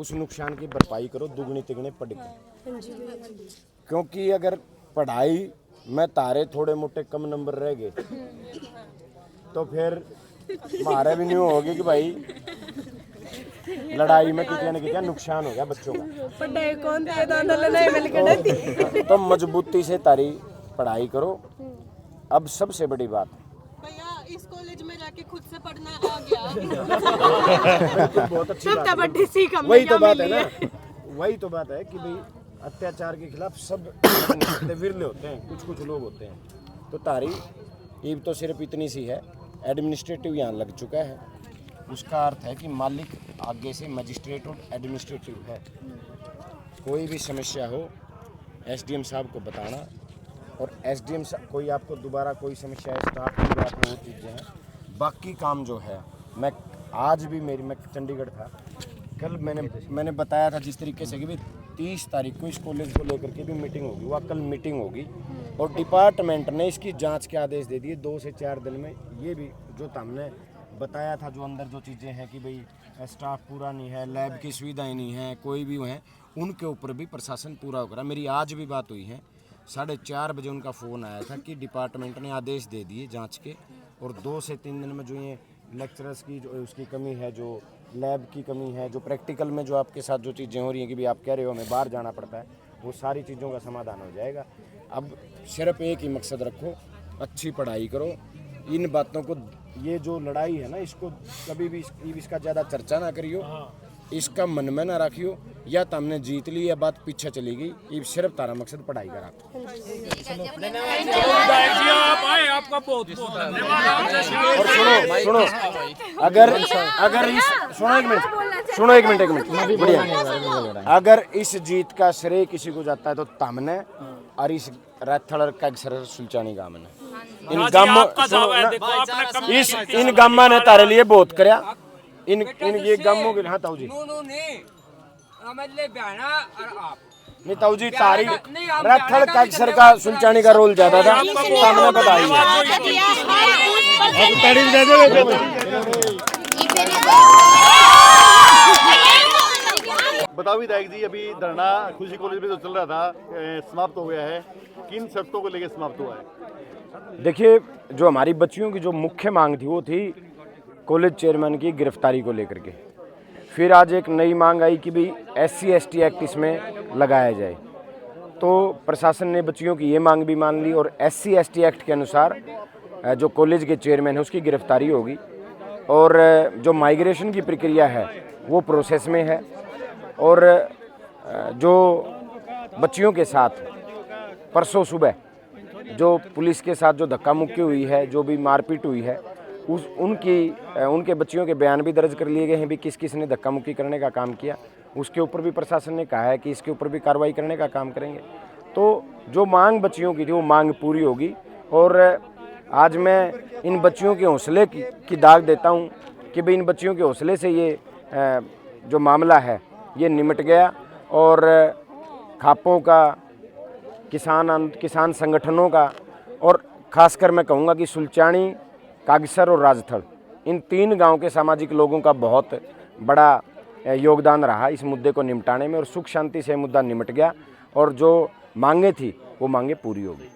उस नुकसान की भरपाई करो दुगनी तिगनी पढ़ के। क्योंकि अगर पढ़ाई में तारे थोड़े मोटे कम नंबर रह गए तो फिर हमारे भी नहीं होगी कि भाई लड़ाई में कितना न कितना नुकसान हो गया बच्चों का। तो मजबूती से तारी पढ़ाई करो। अब सबसे बड़ी बात भैया इस कॉलेज में जाके खुद से पढ़ना आ गया। बहुत अच्छी बात है। वही तो बात है कि भाई अत्याचार के खिलाफ सब विरले होते हैं, कुछ कुछ लोग होते हैं। तो तारीफ ईब तो सिर्फ इतनी सी है, एडमिनिस्ट्रेटिव यहाँ लग चुका है। उसका अर्थ है कि मालिक आगे से मजिस्ट्रेट और एडमिनिस्ट्रेटिव है। कोई भी समस्या हो एसडीएम साहब को बताना, और एसडीएम साहब कोई आपको दोबारा कोई समस्या है स्टाफ की बात में वो चीज़ें हैं। बाकी काम जो है मैं आज भी मैं चंडीगढ़ था, कल मैंने बताया था जिस तरीके से कि भाई 30 तारीख को इस कॉलेज को लेकर के भी मीटिंग होगी, वह कल मीटिंग होगी और डिपार्टमेंट ने इसकी जांच के आदेश दे दिए 2 से 4 दिन में। ये भी जो हमने बताया था, जो अंदर जो चीज़ें हैं कि भाई स्टाफ पूरा नहीं है, लैब की सुविधाएं नहीं है, कोई भी हैं, उनके ऊपर भी प्रशासन पूरा होगा। मेरी आज भी बात हुई है, 4:30 बजे उनका फ़ोन आया था कि डिपार्टमेंट ने आदेश दे दिए जांच के, और 2 से 3 दिन में जो ये लेक्चरर्स की जो उसकी कमी है, जो लैब की कमी है, जो प्रैक्टिकल में जो आपके साथ जो चीज़ें हो रही हैं कि भाई आप कह रहे हो हमें बाहर जाना पड़ता है, वो सारी चीज़ों का समाधान हो जाएगा। अब सिर्फ एक ही मकसद रखो, अच्छी पढ़ाई करो। इन बातों को, ये जो लड़ाई है ना, इसको कभी भी इसका ज़्यादा चर्चा ना करियो, इसका मन में ना रखियो, या तो हमने जीत ली या बात पीछे चली गई। ये सिर्फ तारा मकसद पढ़ाई का रखो। और सुनो अगर सुनो एक मिनट बढ़िया, अगर इस जीत का श्रेय किसी को जाता है तो तामने और इस रैथड़ का सुलचानी गाम ने इन गामा ने तारे लिए बहुत करया। इन ये गामों के लिए। हाँ ताऊ जी नहीं, ताऊ जी तारी रैथड़ कैक्सर का सुलचानी का रोल ज्यादा था, हमने बताई। बताओ विधायक जी, अभी धरना खुशी कॉलेज में जो चल रहा था समाप्त हो गया है, किन शर्तों को लेकर समाप्त हुआ है? देखिए, जो हमारी बच्चियों की जो मुख्य मांग थी वो थी कॉलेज चेयरमैन की गिरफ्तारी को लेकर के। फिर आज एक नई मांग आई कि भाई SC/ST एक्ट इसमें लगाया जाए। तो प्रशासन ने बच्चियों की ये मांग भी मान ली, और SC/ST एक्ट के अनुसार जो कॉलेज के चेयरमैन है उसकी गिरफ्तारी होगी। और जो माइग्रेशन की प्रक्रिया है वो प्रोसेस में है। और जो बच्चियों के साथ परसों सुबह जो पुलिस के साथ जो धक्का मुक्की हुई है, जो भी मारपीट हुई है, उनके बच्चियों के बयान भी दर्ज कर लिए गए हैं भी किस किस ने धक्का मुक्की करने का काम किया। उसके ऊपर भी प्रशासन ने कहा है कि इसके ऊपर भी कार्रवाई करने का काम करेंगे। तो जो मांग बच्चियों की थी वो मांग पूरी होगी। और आज मैं इन बच्चियों के हौसले की दाग देता हूं कि भाई इन बच्चियों के हौसले से ये जो मामला है ये निमट गया। और खापों का, किसान संगठनों का, और ख़ासकर मैं कहूँगा कि सुलचानी, कागसर और राजथड़, इन 3 गांव के सामाजिक लोगों का बहुत बड़ा योगदान रहा इस मुद्दे को निपटाने में। और सुख शांति से मुद्दा निमट गया और जो मांगे थी वो मांगे पूरी हो गई।